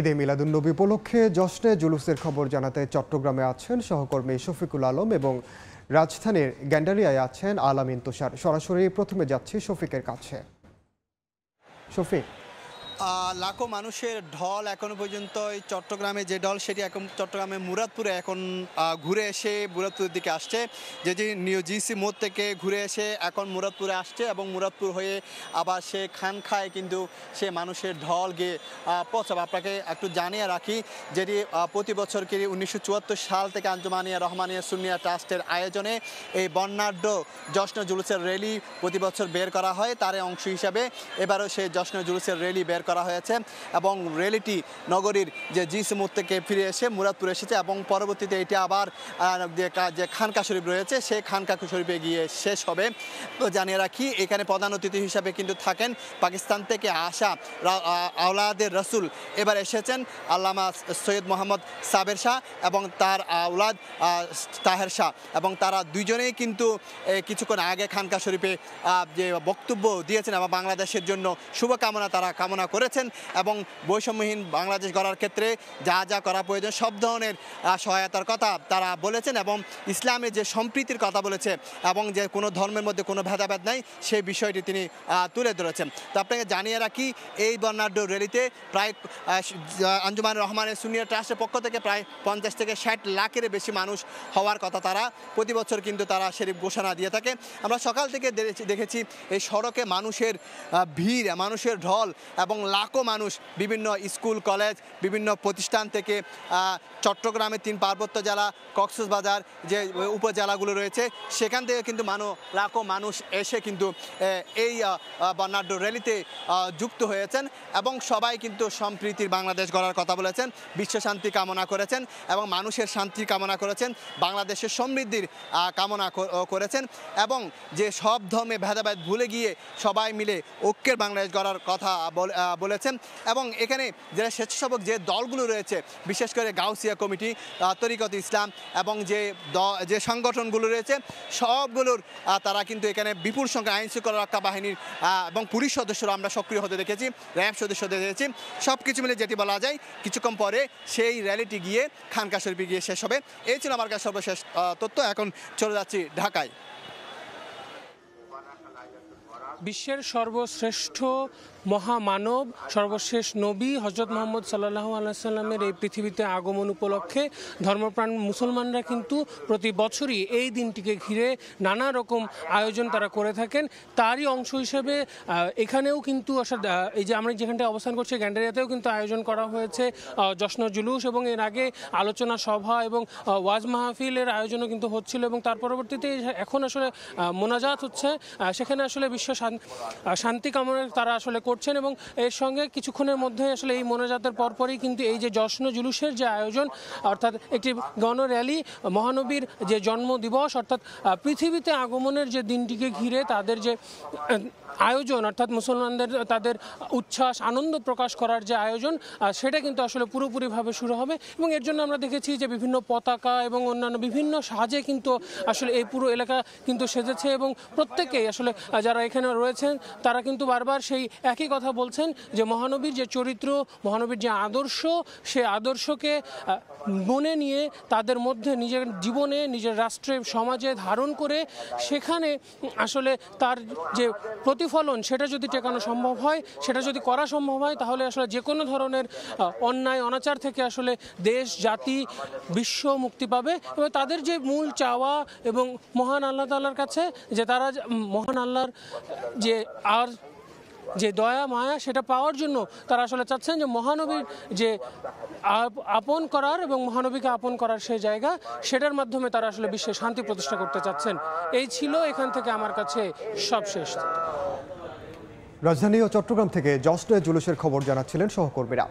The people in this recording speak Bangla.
ঈদে মিলাদুন্নবী উপলক্ষে জশ্নে জুলুসের খবর জানাতে চট্টগ্রামে আছেন সহকর্মী শফিকুল আলম এবং রাজধানীর গ্যান্ডারিয়ায় আছেন আলামিন তুষার। সরাসরি প্রথমে যাচ্ছি শফিকের কাছে। শফিক, লাখো মানুষের ঢল এখনো পর্যন্ত চট্টগ্রামে যে ঢল সেটি এখন চট্টগ্রামে মুরাদপুরে এখন ঘুরে এসে মুরাদপুরের দিকে আসছে। যে নিউ জিসি মোড় থেকে ঘুরে এসে এখন মুরাদপুরে আসছে এবং মুরাদপুর হয়ে আবার সে খানখায় কিন্তু সে মানুষের ঢল গিয়ে পৌঁছাবে। আপনাকে একটু জানিয়ে রাখি যেটি প্রতি বছরকে 1974 সাল থেকে আঞ্জুমানিয়া রহমানিয়া সুন্নিয়া ট্রাস্টের আয়োজনে এই বর্ণাঢ্য জশ্ন জুলুসের র্যালি প্রতি বছর বের করা হয়। তার অংশ হিসাবে এবারও সেই জশ্ন জুলুসের র্যালি বের করা হয়েছে এবং র্যালিটি নগরীর যে জিসি মোড় থেকে ফিরে এসে মুরাদপুর এসেছে এবং পরবর্তীতে এটি আবার যে খানকা শরীফ রয়েছে সেই খানকা শরীফে গিয়ে শেষ হবে। তো জানিয়ে রাখি এখানে প্রধান অতিথি হিসাবে কিন্তু থাকেন পাকিস্তান থেকে আসা আওলাদের রসুল এবার এসেছেন আল্লামা সৈয়দ মোহাম্মদ সাবের শাহ এবং তার আওলাদ তাহের শাহ, এবং তারা দুইজনেই কিন্তু কিছুক্ষণ আগে খানকা শরীফে যে বক্তব্য দিয়েছেন এবং বাংলাদেশের জন্য শুভকামনা তারা কামনা করেছেন এবং বৈষম্যহীন বাংলাদেশ গড়ার ক্ষেত্রে যা যা করা প্রয়োজন সব ধরনের সহায়তার কথা তারা বলেছেন এবং ইসলামের যে সম্প্রীতির কথা বলেছে এবং যে কোনো ধর্মের মধ্যে কোনো ভেদাভেদ নাই সেই বিষয়টি তিনি তুলে ধরেছেন। তো আপনাকে জানিয়ে রাখি এই বর্ণাঢ্য র্যালিতে প্রায় আঞ্জুমান রহমানের সুন্নিয়া ট্রাস্টের পক্ষ থেকে প্রায় 50 থেকে 60 লাখের বেশি মানুষ হওয়ার কথা তারা প্রতি বছর কিন্তু তারা শরীফ ঘোষণা দিয়ে থাকে। আমরা সকাল থেকে দেখেছি এই সড়কে মানুষের ভিড়, মানুষের ঢল এবং লাখো মানুষ বিভিন্ন স্কুল কলেজ বিভিন্ন প্রতিষ্ঠান থেকে চট্টগ্রামের 3 পার্বত্য জেলা কক্সবাজার যে উপজেলাগুলো রয়েছে সেখান থেকে কিন্তু লাখো মানুষ এসে কিন্তু এই বর্ণাঢ্য র্যালিতে যুক্ত হয়েছেন এবং সবাই কিন্তু সম্প্রীতির বাংলাদেশ গড়ার কথা বলেছেন, বিশ্ব শান্তি কামনা করেছেন এবং মানুষের শান্তি কামনা করেছেন, বাংলাদেশের সমৃদ্ধির কামনা করেছেন এবং যে সব ধর্মে ভেদাভেদ ভুলে গিয়ে সবাই মিলে ঐক্যের বাংলাদেশ গড়ার কথা বলেছেন। এবং এখানে যে স্বেচ্ছাসেবক যে দলগুলো রয়েছে বিশেষ করে গাউসিয়া কমিটি, তরিকত ইসলাম এবং যে সংগঠনগুলো রয়েছে সবগুলোর তারা কিন্তু এখানে বিপুল সংখ্যা আইন শৃঙ্খলা রক্ষা বাহিনীর এবং পুলিশ সদস্যরা আমরা সক্রিয় হতে দেখেছি, র্যাব সদস্যদের দেখেছি। সব কিছু মিলে যেটি বলা যায় কিছুক্ষণ পরে সেই র্যালিটি গিয়ে খানকা শরীফে গিয়ে শেষ হবে। এই ছিল আমার কাছে সর্বশেষ তথ্য। এখন চলে যাচ্ছি ঢাকায়। বিশ্বের সর্বশ্রেষ্ঠ মহামানব সর্বশেষ নবী হজরত মোহাম্মদ সাল্লাল্লাহু আলাইহি সাল্লামের এই পৃথিবীতে আগমন উপলক্ষে ধর্মপ্রাণ মুসলমানরা কিন্তু প্রতি বছরই এই দিনটিকে ঘিরে নানা রকম আয়োজন তারা করে থাকেন। তারই অংশ হিসেবে এখানেও কিন্তু এই যে আমরা যেখানটায় অবস্থান করছি গ্যান্ডারিয়াতেও কিন্তু আয়োজন করা হয়েছে জশ্ন জুলুস এবং এর আগে আলোচনা সভা এবং ওয়াজ মাহফিলের আয়োজনও কিন্তু হচ্ছিল এবং তার পরবর্তীতে এখন আসলে মোনাজাত হচ্ছে। সেখানে আসলে বিশ্ব শান্তি কামনা তারা আসলে করছেন এবং এর সঙ্গে কিছুক্ষণের মধ্যে আসলে এই মোনাজাতের পরপরই কিন্তু এই যে জশ্ন জুলুসের যে আয়োজন অর্থাৎ একটি গণ র্যালি মহানবীর যে জন্মদিবস অর্থাৎ পৃথিবীতে আগমনের যে দিনটিকে ঘিরে তাদের যে আয়োজন অর্থাৎ মুসলমানদের তাদের উচ্ছ্বাস আনন্দ প্রকাশ করার যে আয়োজন সেটা কিন্তু আসলে পুরোপুরিভাবে শুরু হবে এবং এর জন্য আমরা দেখেছি যে বিভিন্ন পতাকা এবং অন্যান্য বিভিন্ন সাজে কিন্তু আসলে এই পুরো এলাকা কিন্তু সেজেছে এবং প্রত্যেকেই আসলে যারা এখানে রয়েছেন তারা কিন্তু বারবার সেই একই কথা বলছেন যে মহানবীর যে চরিত্র মহানবীর যে আদর্শ সে আদর্শকে মনে নিয়ে তাদের মধ্যে নিজের জীবনে নিজের রাষ্ট্রে সমাজে ধারণ করে সেখানে আসলে তার যে প্রতিফলন সেটা যদি টেকানো সম্ভব হয়, সেটা যদি করা সম্ভব হয় তাহলে আসলে যে কোনো ধরনের অন্যায় অনাচার থেকে আসলে দেশ জাতি বিশ্ব মুক্তি পাবে এবং তাদের যে মূল চাওয়া এবং মহান আল্লাহ তাআলার কাছে যে তারা মহান আল্লাহর যে দয়া মায়া সেটা পাওয়ার জন্য তারা আসলে চাচ্ছেন যে মহানবীর যে আপন করার এবং মহানবীকে আপন করার সেই জায়গা সেটার মাধ্যমে তারা আসলে বিশ্বে শান্তি প্রতিষ্ঠা করতে চাচ্ছেন। এই ছিল এখান থেকে আমার কাছে সবশেষ। রাজধানী ও চট্টগ্রাম থেকে জশ্নে জুলুসের খবর জানাচ্ছিলেন সহকর্মীরা।